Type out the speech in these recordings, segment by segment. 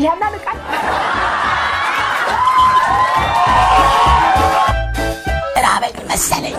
እንዲህ ያናንቃል ራበኝ መሰለኝ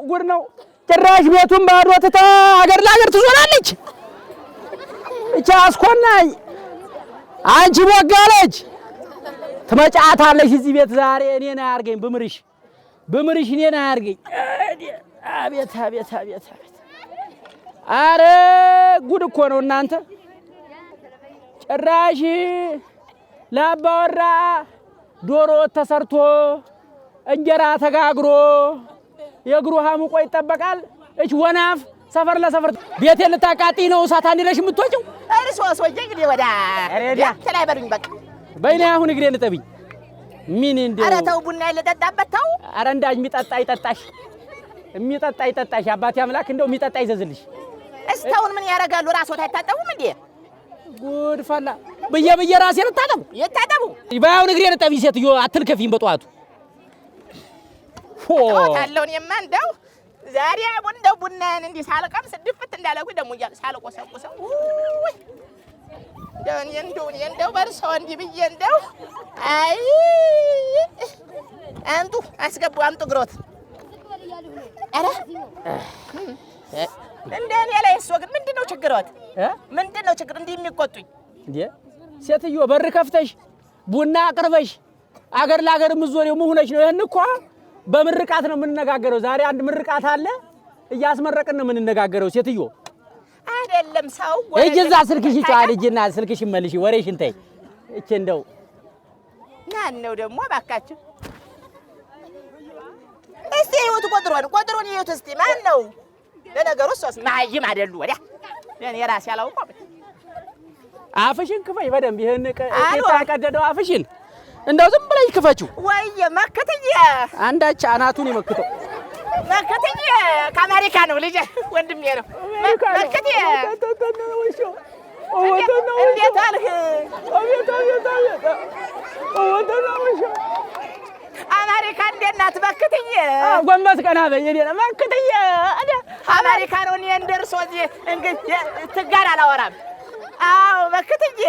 ጉድ ነው ጭራሽ ቤቱን ባዶ ትታ አገር ለአገር ትዞራለች እቻ አስኮናኝ አንቺ ሞጋለች ትመጫታለሽ እዚህ ቤት ዛሬ እኔን አያርገኝ ብምርሽ እኔን አያርገኝ አቤት አረ ጉድ እኮ ነው እናንተ ጭራሽ ላባወራ ዶሮ ተሰርቶ እንጀራ ተጋግሮ የግሩ ሐሙቆ ይጠበቃል እች ወናፍ ሰፈር ለሰፈር ቤቴ ልታቃጢ ነው እሳት አንዲለሽ የምትወጪው እርሶስ ወጀ እንግዲህ ወዳ አሬዲያ ተላይ በሉኝ በቃ በእኔ አሁን እግሬን ልጠብኝ ምን እንደው አረ ተው ቡና ልጠጣበት ተው አረ እንዳኝ የሚጠጣ ይጠጣሽ አባቴ አምላክ እንደው የሚጠጣ ይዘዝልሽ እስታውን ምን ያረጋሉ ራስዎት አይታጠቡም እንዴ ጉድ ፈላ በየ ራሴ ይታጠቡ ይባውን እግሬን ልጠብኝ ሴትዮ አትልከፊኝ በጧቱ ተውታለውን የማንደው ዛሬ እንደው ቡናን እንዲህ ሳልቀም ስድፍት እንዳለኩኝ ደሞ ሳልቆሰቁሰው እንደው በርሰው እንዲህ ብዬ እንደው አይ አንቱ አስገቡ አምጡ ግሮት አረ እንደኔ ላይ እሱ ግን ምንድነው ችግሮት ምንድነው ችግር እንዲህ የሚቆጡኝ እንዴ ሴትዮ በር ከፍተሽ ቡና አቅርበሽ አገር ለአገር ምዞሬው መሆነሽ ነው ይሄን እኮ በምርቃት ነው የምንነጋገረው ዛሬ አንድ ምርቃት አለ እያስመረቅን ነው የምንነጋገረው ሴትዮ አይደለም ሰው እጅዛ ስልክሽ ይጫል እጅና ስልክሽ መልሽ ወሬሽን ተይ እቺ እንደው ማን ነው ደግሞ ባካችሁ እስቲ ይወጡ ቆጥሮን ይወጡ እስቲ ማን ነው ለነገሩ እሷስ ማይም አይደሉ ወዲያ እኔ ራሴ አላውቀው አፍሽን ክፈይ በደንብ ይሄን የታቀደደው አፍሽን እንደው ዝም ብለሽ ክፈችው ወይዬ መከተኛ አንዳች አናቱን ይመክተው መከተኛ ከአሜሪካ ነው ልጅ ወንድሜ ነው መከተኛ እንዴት አልህ አሜሪካ እንዴት ናት መከተኛ ጎንበስ ቀና በይ እኔ መከተኛ አሜሪካ ነው እኔ እንደርሶ እዚህ እንግዲህ ትጋር አላወራም አው መከተኛ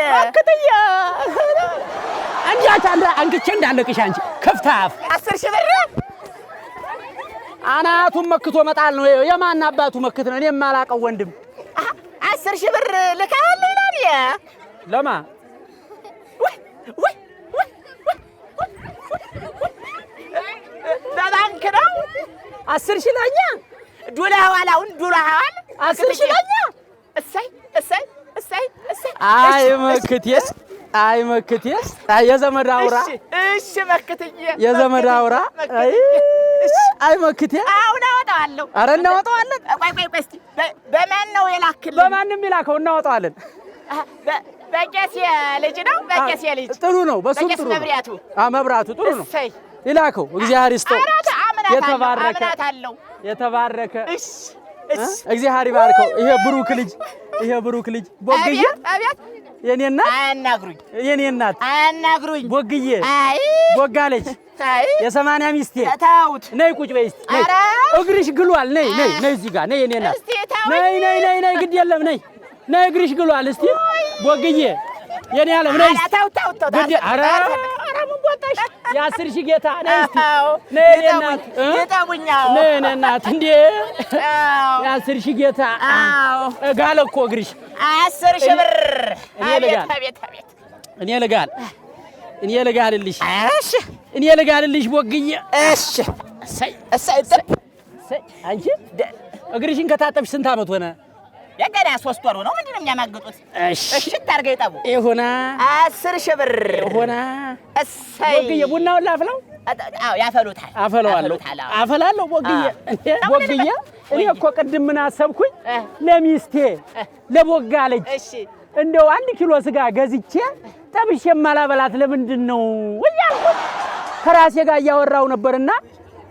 አንጃታ አንግቼ እንዳለቅሽ አንቺ ከፍታፍ 10 ሺህ ብር አናቱን መክቶ መጣል ነው የማን አባቱ መክት ነው እኔ የማላቀው ወንድም 10 ሺህ ብር ልካለኝ ነው ለማ በባንክ ነው 10 ሺህ ለኛ ዱላዋላውን 10 ሺህ ለኛ እሰይ አይ መክቴ የዘመድ አውራ እሺ መክትዬ የዘመድ አውራ አይ መክቴ አሁን አወጣዋለሁ አረ እናወጣዋለን ቆይ እስቲ በማን ነው የላክልኝ በማንም ይላከው እናወጣዋለን በቄስ ልጅ ነው በቄስ ልጅ ጥሩ ነው በሱም ጥሩ መብራቱ መብራቱ ጥሩ ነው ይላከው እግዚአብሔር ይስጠው የተባረከ እሺ እግዚአብሔር ይባርከው ይሄ ብሩክ ልጅ ቦግዬ አቤት የኔ እናት አናግሩኝ ቦግዬ ቦጋለች የ80 ሚስቴ ታውት ነይ ቁጭ በይ እስቲ ነይ እግርሽ ግሏል ነይ እዚህ ጋር ነይ የኔ እናት ነይ ግድ የለም ነይ እግርሽ ግሏል እስቲ ቦግዬ የኔ ዓለም ነይ ታው ኧረ ምን ቦታሽ የ10 ሺህ ጌታ ነይ እስቲ ነይ የኔ እናት ነይ የኔ እናት እንዴ የ10 ሺህ ጌታ ጋለ እኮ እግርሽ 10 ሺህ ብር እኔ ልጋልልሽ እሺ እኔ ልጋልልሽ ቦግዬ እሺ እሰይ አንቺ እግርሽን ከታጠብሽ ስንት ዓመት ሆነ የገና 3 ወር ነው ምንድነው የሚያማግጡት እሺ ታርገው ይጠቡ ይሁና 10 ሺህ ብር ይሁና እሰይ ቦግዬ ቡናውን ላፍለው አዎ ያፈሉታል አፈላለሁ ቦግዬ እኔ እኮ ቅድም ምን አሰብኩኝ ለሚስቴ ለቦጋለች እሺ እንደው 1 ኪሎ ስጋ ገዝቼ ጠብሼ ማላበላት ለምንድን ነው ወያልኩ ከራሴ ጋር ያወራው ነበርና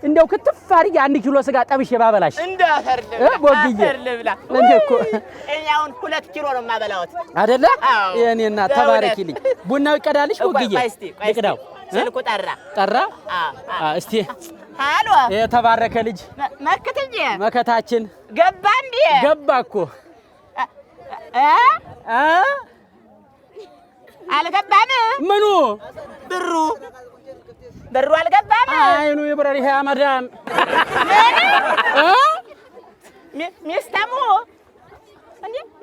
እንደው ክትፍ አድርጌ 1 ኪሎ ስጋ ጠብሼ ባበላሽ እንዳፈርልብላ እንዴ እኮ እኔ አሁን 2 ኪሎ ነው የማበላውት አይደለ? የኔ እናት ተባረኪልኝ። ቡናው ይቀዳልሽ ወግዬ ይቅዳው። ስልኩ ጠራ። እስቲ ሃሎ የተባረከ ልጅ መክትዬ መከታችን ገባ እንዴ? ገባ እኮ አልገባም። ምኑ ብሩ አልገባም። አይኑ ይብረር። ይሄ አመዳም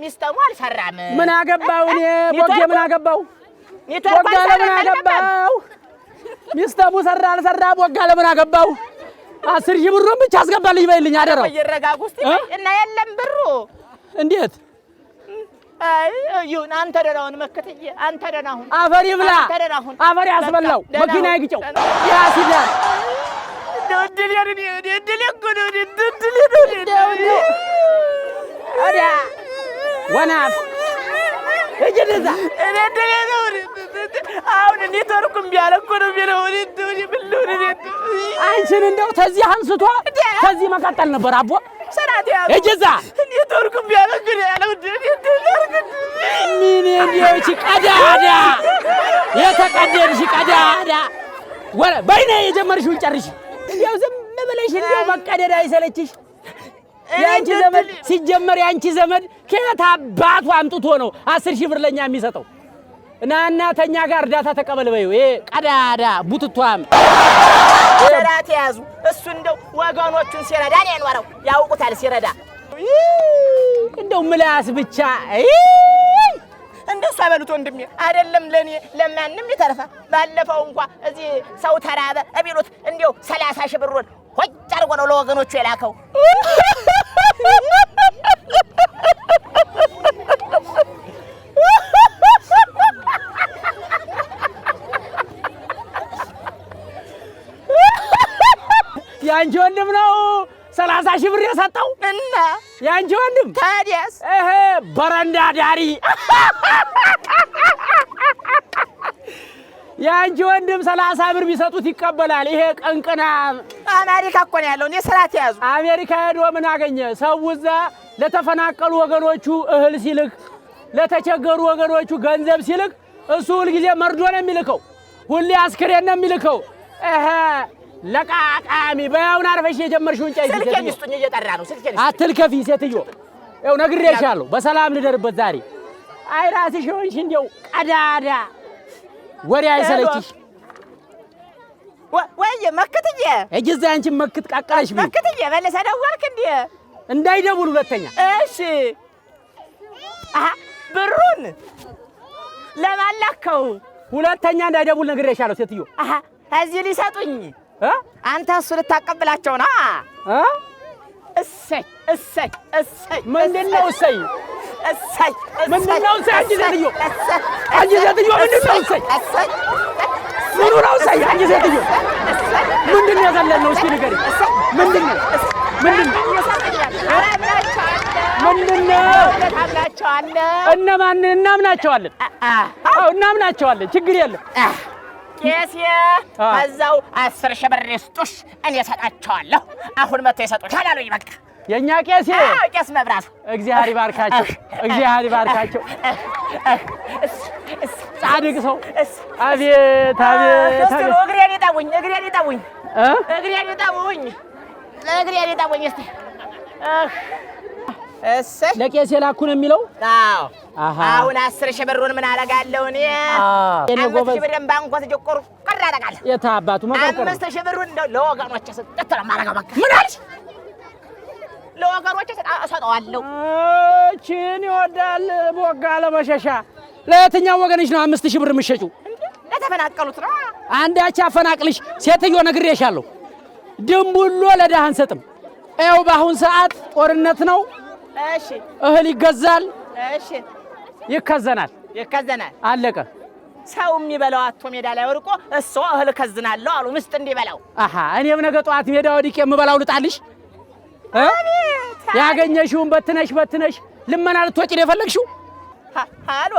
ሚስተሙ አልሰራም። ምን አገባው? እኔ ቦጌ ምን አገባው? ቦጋ ለምን አገባው? ሚስተሙ ሰራ አልሰራ ቦጋ ለምን አገባው? 10 ሺህ ብሩን ብቻ አስገባልኝ በይልኝ አደረው። ይረጋጉ እስቲ እና የለም ብሩ እንዴት? አይ ይሁን። አንተ ደህና ሁን መከተዬ፣ አንተ ደህና ሁን። አፈር ይብላ፣ አፈር ያስበላው፣ መኪና ይግጨው። ያሲዳል ድል ወናፍ እጅደዛ አሁን ኔትወርኩም ቢያለኮ ነው ቢለው አንቺን እንደው ተዚህ አንስቶ ተዚህ መቀጠል ነበር። አቦ ሰራት ያው እጅዛ ኔትወርኩም ቢያለኮ ነው ያለው። ምን እንዲያውቺ ቀዳዳ የተቀደድሽ ቀዳዳ ወረ በይኔ የጀመርሽውን ጨርሽ። እንዲያው ዝም ብለሽ እንዲያው መቀደድ አይሰለችሽ? ያንቺ ዘመድ ሲጀመር ያንቺ ዘመድ ከየት አባቱ አምጥቶ ነው 10 ሺህ ብር ለኛ የሚሰጠው? እና ተኛ ጋር እርዳታ ተቀበል በይው። ይሄ ቀዳዳ ቡትቷም ሰራት ያዙ። እሱ እንደው ወገኖቹን ሲረዳ ነው የኖረው። ያውቁታል ሲረዳ። እንደው ምላስ ብቻ እንደሱ አበሉት ወንድሜ። አይደለም ለኔ ለማንም ይተርፋ። ባለፈው እንኳን እዚህ ሰው ተራበ እቢሉት እንደው 30 ሺህ ብሩን ሆጭ አድርጎ ነው ለወገኖቹ የላከው። ያንቺ ወንድም ነው 30 ሺህ ብር የሰጠው እና ያንቺ ወንድም ታዲያስ በረንዳ ዳሪ ያንቺ ወንድም 30 ብር ቢሰጡት ይቀበላል። ይሄ ቀንቀና አሜሪካ እኮ ነው ያለው። እኔ ስራት ያዙ። አሜሪካ ሄዶ ምን አገኘ? ሰው እዛ ለተፈናቀሉ ወገኖቹ እህል ሲልክ፣ ለተቸገሩ ወገኖቹ ገንዘብ ሲልክ፣ እሱ ሁልጊዜ መርዶ ነው የሚልከው። ሁሌ አስክሬን ነው የሚልከው። ለቃቃሚ በያውን አርፈሽ የጀመርሽውን ጨይ ስልኬ ሚስቱኝ እየጠራ ነው። ስልኬ አትልከፊ ሴትዮ። ያው ነግሬሻለሁ። በሰላም ልደርበት ዛሬ። አይ ራስሽ ሆንሽ እንደው ቀዳዳ ወሬ አይሰለችሽ ወይ መክትዬ? እጅዛ አንቺን መክት ቃቃሽ ቢ መክትዬ መልሰህ ደወልክ እንዴ? እንዳይደውል ሁለተኛ። እሺ ብሩን ለማላከው ሁለተኛ እንዳይደውል ነግሬሻለሁ ሴትዮ። እዚህ ሊሰጡኝ አንተ እሱ ልታቀብላቸው ነው። እሰይ እሰይ እሰይ ምንድነው? እሰይ እሰይ ምንድነው? እሰይ አንቺ ሴትዮ፣ አንቺ ሴትዮ ምንድነው? እሰይ ምኑ ነው? እሰይ አንቺ ሴትዮ ምንድነው የዘለልነው? እስኪ ንገሪ። ምንድነው? ምንድነው? እነማን እናምናቸዋለን? አዎ እናምናቸዋለን። ችግር የለም። ቄስ ከዛው 10 ሺህ ብር ይስጡሽ፣ እኔ እሰጣቸዋለሁ። አሁን መጥተው ይሰጡሻል አሉኝ። በቃ የኛ ቄስ ቄስ መብራቱ እግዚአብሔር ይባርካቸው፣ እግዚአብሔር ይባርካቸው። ጻድቅ ሰው። አቤት አቤት አቤት። እግሬን ይጠቡኝ፣ እግሬን ይጠቡኝ፣ እግሬን ይጠቡኝ፣ እግሬን ይጠቡኝ። እስቲ እሰይ ለቄስ የላኩ ነው የሚለው። አዎ አሁን 10 ሺህ ብሩን ምን አደርጋለሁ እኔ? 5 ሺህ ብርን ባንኩ ተጀቆሩ ቀር አደርጋለሁ። የት አባቱ መቀርቀር 5 ሺህ ብሩን እንደው ለወገኖቼ ሰጥተህ ነው የማደርገው። በቃ ምን አልሽ? ለወገኖቼ እሰጠዋለሁ። እቺን ይወዳል ቦጋ ለመሸሻ። ለየትኛው ወገንሽ ነው 5 ሺህ ብር የምትሸጪው? ለተፈናቀሉት ነው። አንዳች አፈናቅልሽ ሴትዮ ነግሬሻለሁ። ድንቡሎ ለደሃ አንሰጥም። ይኸው በአሁን ሰዓት ጦርነት ነው። እሺ እህል ይገዛል። እሺ ይከዘናል፣ ይከዘናል። አለቀ። ሰው የሚበላው አቶ ሜዳ ላይ ወርቆ እሱ እህል ከዝናለሁ አሉ ምስጥ እንዲበላው። እኔም ነገ ጠዋት ሜዳ ወድቄ የምበላው ልጣልሽ? ያገኘሽውን በትነሽ በትነሽ ልመና ልትወጪ ነው የፈለግሽው? አሎ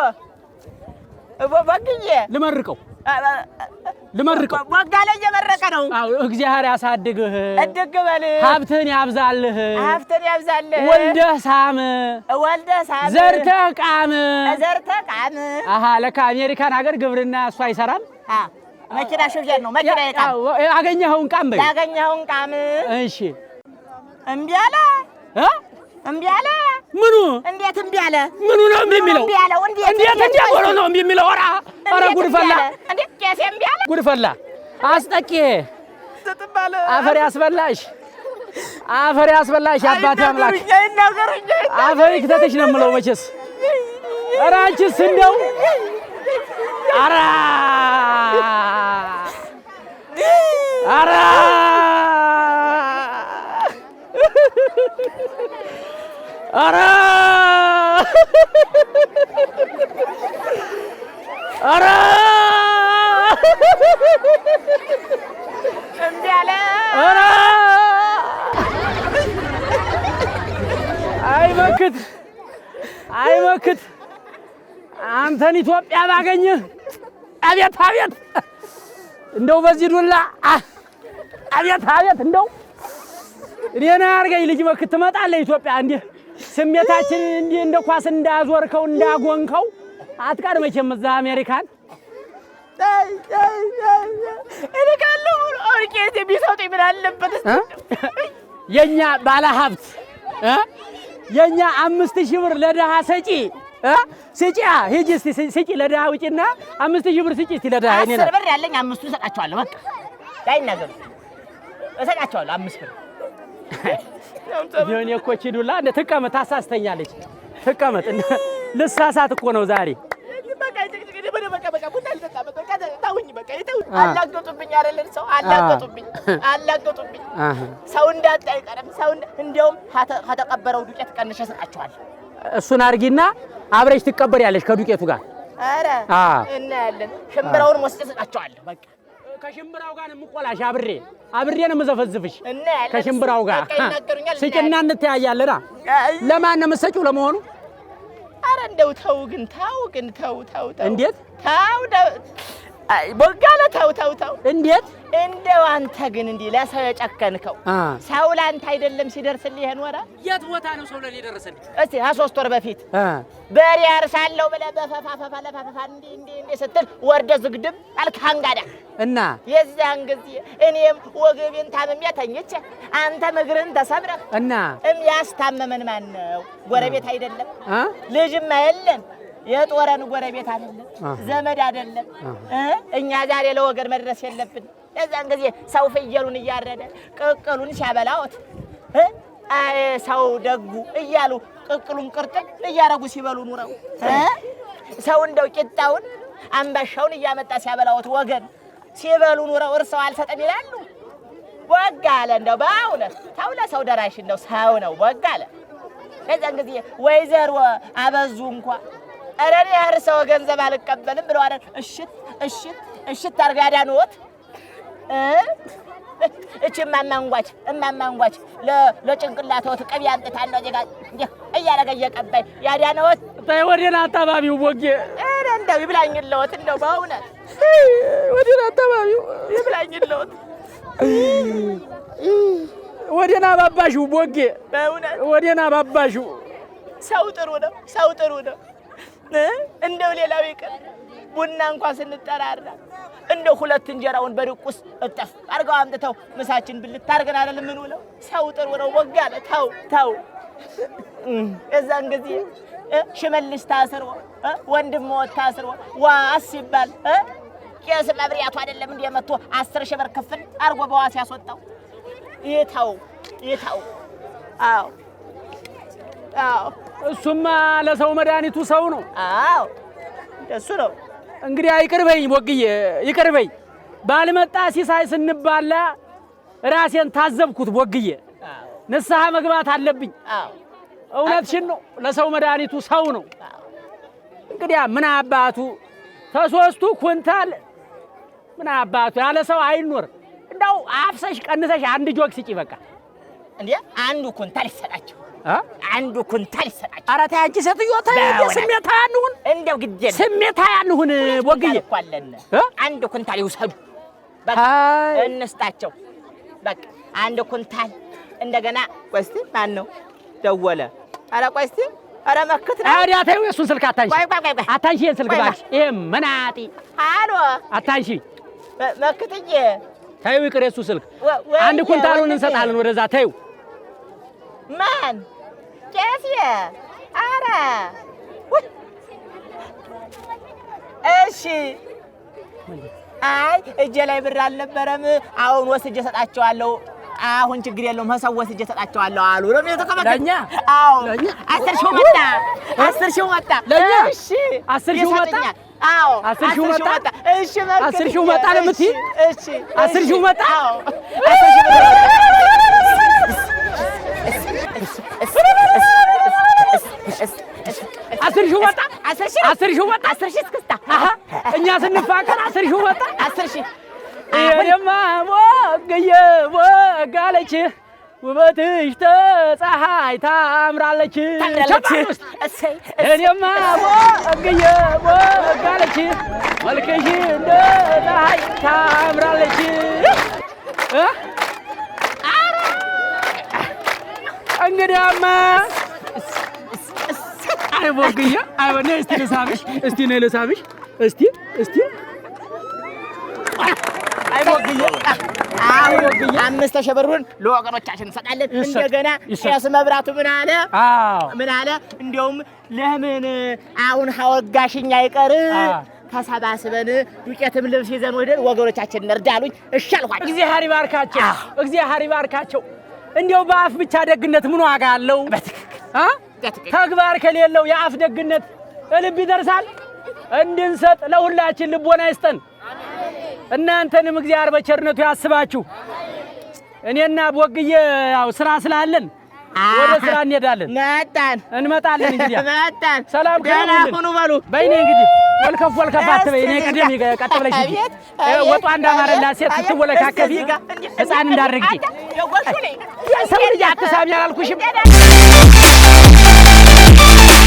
በግዬ ልመርቀው ልመርቀው ወጋለ እየመረቀ ነው። አዎ እግዚአብሔር ያሳድግህ እድግ በል ሀብትን ያብዛልህ ወልደህ ሳም ዘርተህ ቃም አሃ ለካ አሜሪካን ሀገር ግብርና እሱ አይሰራም መኪና ሽብጀን ነው መኪና ይቃም ያገኘኸውን ቃም በይ ያገኘኸውን ቃም እሺ እምቢ አለ እምቢ አለ ምኑ እንዴት እምቢ አለ ምኑ ነው እምቢ የሚለው እንዴት ነው እምቢ የሚለው ኧረ ጉድ ፈላ እንዴት ቄስ እምቢ አለ ጉድ ፈላ አስጠቂ አፈር ያስበላሽ አባቴ አምላክ አፈር ይክተትሽ ነው የምለው መቼስ ኧረ አንቺስ እንደው ኧረ እምቢ አለ አይመክት አንተን ኢትዮጵያ ባገኝህ አቤት እንደው በዚህ ዱላ አቤት እንደው እኔና አርገኝ ልጅ መክት ትመጣለህ ኢትዮጵያ እንዴ ስሜታችን እንዴ እንደ ኳስ እንዳዞርከው እንዳጎንከው አትቀር መቼም እዛ አሜሪካን እኔ ካለው ኦርኬት ቢሰውጥ ምን አለበት የኛ ባለ ሀብት የኛ 5000 ብር ለደሃ ሰጪ ስጪያ ሂጂ እስቲ ስጪ ለደሃ ውጪና 5000 ብር ስጪ እስቲ ለደሃ እኔ ነው 10 ብር ያለኝ 5 እሰጣቸዋለሁ በቃ ዳይናገሩ እሰጣቸዋለሁ 5 ብር ቢሆን እኮ ቺዱላ እንደ ትቀመጥ ታሳስተኛለች ትቀመጥ ልሳሳት እኮ ነው ዛሬ በቃ ቡታል በቃ ታውኝ በቃ አላገጡብኝ አይደል ሰው አላገጡብኝ ሰው እንዳጣ አይቀርም ሰው እንደውም ከተቀበረው ዱቄት ቀንሼ እሰጣቸዋለሁ እሱን አርጊና አብረሽ ትቀበሪያለሽ ከዱቄቱ ጋር አረ እና ያለን ሽምብራውን ወስጄ እሰጣቸዋለሁ በቃ ከሽምብራው ጋር የምቆላሽ አብሬ ነው የምዘፈዝፍሽ ከሽምብራው ጋር ስጭና እንተያያለና ለማን ነው የምትሰጪው ለመሆኑ አረ እንደው ተው እንዴት ቦጋለ ተው እንዴት እንደው አንተ ግን እንዲህ ለሰው የጨከንከው ሰው ላንተ አይደለም ሲደርስልህ ይሄን ወራ የት ቦታ ነው ሰው ለኔ ደረሰልኝ እስቲ 3 ወር በፊት በሬ አርሳለሁ ብለህ በፈፋ እንዲህ ስትል ወርደ ዝግድም አልካንጋዳ እና የዛን ጊዜ እኔም ወገቤን ታምሜ ተኝቼ አንተ እግርህን ተሰብረህ እና ያስታመመን ማን ነው ጎረቤት አይደለም ልጅማ የለን የጦረን ጎረቤት አይደለም ዘመድ አይደለም እኛ ዛሬ ለወገን መድረስ የለብን የዛን ጊዜ ሰው ፍየሉን እያረደ ቅቅሉን ሲያበላውት ሰው ደጉ እያሉ ቅቅሉን ቅርጥም እያረጉ ሲበሉ ኑረው ሰው እንደው ቂጣውን አንባሻውን እያመጣ ሲያበላውት ወገን ሲበሉ ኑረው እርሰው አልሰጠም ይላሉ ወጋለ እንደው በእውነት ተው ለሰው ደራሽ እንደው ሰው ነው ወጋለ የዛን ጊዜ ወይዘሮ አበዙ እንኳን አረኔ ያርሰው ገንዘብ አልቀበልም ብለው አይደል እሽት አርጋ ያዳኑት እቺ እማማንጓች ለጭንቅላቶት ቅቤ አንጥታ ነው እዚህ ጋር እያረገ እየቀባይ ያዳኑት ወዴና አጣባቢው ወጌ አረ እንደው ይብላኝልዎት እንደው በእውነት ወዴና አጣባቢው ይብላኝልዎት ወዴና ባባሽው ወጌ በእውነት ወዴና ባባሽው ሰው ጥሩ ነው እንደው ሌላው ይቀር ቡና እንኳን ስንጠራራ እንደው ሁለት እንጀራውን በድቁስ እጠፍ አርጋው አምጥተው ምሳችን ብልታርገን አይደል ምን ውለው ሰው ጥሩ ነው ወጋለ ተው እዛን ጊዜ ሽመልስ ታስሮ ወንድም ሞት ታስሮ ዋስ ይባል ቄስ መብሪያቱ አይደለም እንደ መጥቶ 10,000 ብር ክፍል አርጎ በዋስ ያስወጣው ይታው አዎ እሱማ ለሰው መድኃኒቱ ሰው ነው አዎ እሱ ነው እንግዲህ አይቅርበኝ ወግዬ ይቅርበኝ ባልመጣ ሲሳይ ስንባላ ራሴን ታዘብኩት ወግዬ ንስሐ መግባት አለብኝ እውነትሽን ነው ለሰው መድኃኒቱ ሰው ነው እንግዲህ ምን አባቱ ተሶስቱ ኩንታል ምን አባቱ ያለ ሰው አይኖር እንደው አፍሰሽ ቀንሰሽ አንድ ጆክ ስጪ በቃ እንዴ አንዱ ኩንታል ይሰጣቸው አንዱ ኩንታል ይሰጣቸው። ኧረ ተይ አንቺ ሴትዮ ተይ ስሜታዊ አንሁን እንደው ግድ የለም ስሜታዊ አንሁን ወግዬ እኮ አለን አንዱ ኩንታል ይውሰዱ በቃ እንስጣቸው በቃ አንዱ ኩንታል እንደገና ቆይ እስቲ ማን ነው ደወለ ኧረ ቆይ እስቲ ኧረ መክት ነው አሪያ ተይው እሱን ስልክ አታንሺ አታንሺ ይሄን ስልክ ባሽ ይሄ መናጢ አሎ አታንሺ መክትዬ ተይው ይቅር የሱ ስልክ አንድ ኩንታሉን እንሰጣለን ወደዛ ተይው ማን ቄስዬ ኧረ እሺ አይ እጄ ላይ ብር አልነበረም አሁን ወስጄ እሰጣቸዋለሁ አሁን ችግር የለውም መሰው ወስጄ እሰጣቸዋለሁ አሉ ነው የተከመከ ለኛ አዎ 10 ሺው መጣ 10 ሺው መጣ ለኛ እሺ 10 ሺው መጣ አዎ 10 ሺው መጣ እሺ መጣ 10 ሺው መጣ ለምትይ እሺ 10 ሺው መጣ አዎ 10 ሺው አስር ሺው መጣ 10 ሺው መጣ 10 ሺህ እስክስታ እኛ ስንፋቀር 10 ሺው መጣ 10 ሺህ እኔማ ወግዬ ወጋለች ውበትሽ ተፀሐይ ታምራለች እኔማ ወግዬ ወጋለች መልክሽ እንደ ፀሐይ ታምራለች እንግዲያማ አይ ወግዬ አይ ነይ እስቲ ልሳምሽ እስቲ ነይ ልሳምሽ እስቲ አይ ወግዬ 5,000 ብሩን ለወገኖቻችን እንሰጣለን እንደገና ቄስ መብራቱ ምን አለ እንደውም ለምን አሁን ሀወጋሽኛ አይቀር ተሰባስበን ዱቄትም ልብስ ይዘን ወደ ወገኖቻችን እንርዳሉኝ እሺ አልኳቸው እግዚአብሔር ይባርካቸው እንደው በአፍ ብቻ ደግነት ምን ዋጋ አለው ተግባር ከሌለው የአፍ ደግነት ልብ ይደርሳል እንድንሰጥ ለሁላችን ልቦና ይስጠን እናንተንም እግዚአብሔር በቸርነቱ ያስባችሁ እኔና ወግዬ ያው ስራ ስላለን ወደ ስራ እንሄዳለን እንመጣለን እንግዲህ ሰላም ሁኑ በሉ በይኔ እንግዲህ ወልከፍ አትበይ እኔ ቀደም ቀጥ ብለሽ ወጡ እንዳማረላት ሴት ስትወለካከፊ ህፃን እንዳረግጂ ሰው ልጅ አትሳቢ አላልኩሽም